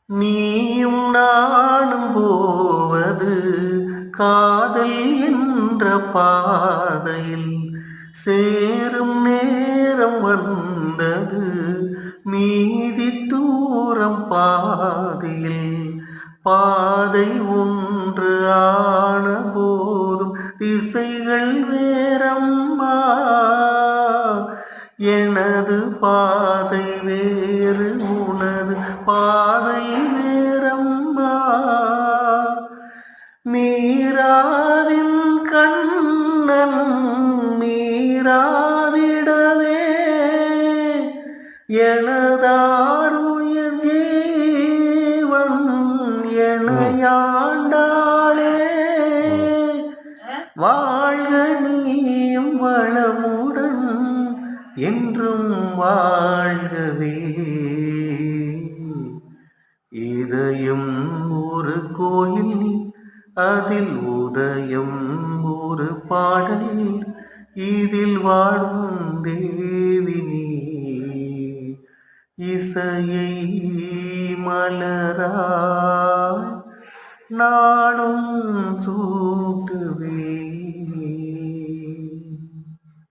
நீயும் நானும் போவது காதல் என்ற பாதையில் சேரும் நேரம் வந்தது மீதி தூரம் பாதையில் பாதை ஒன்று ஆன போதும் திசைகள் வேறம்மா எனது பாதை வேறு உனது பாதை வேறம்மா மீராவின் கண்ணன் மீராவிடவே எனதாருயிர் ஜீவன் எனையாண்டாளே வாழ்க நீயும் வளமுடன் என்றும் வாழ்கவே. இதயம் ஒரு கோயில் அதில் உதயம் ஒரு பாடல் இதில் வாழும் தேவினி இசையை மலராய் நாளும் சூ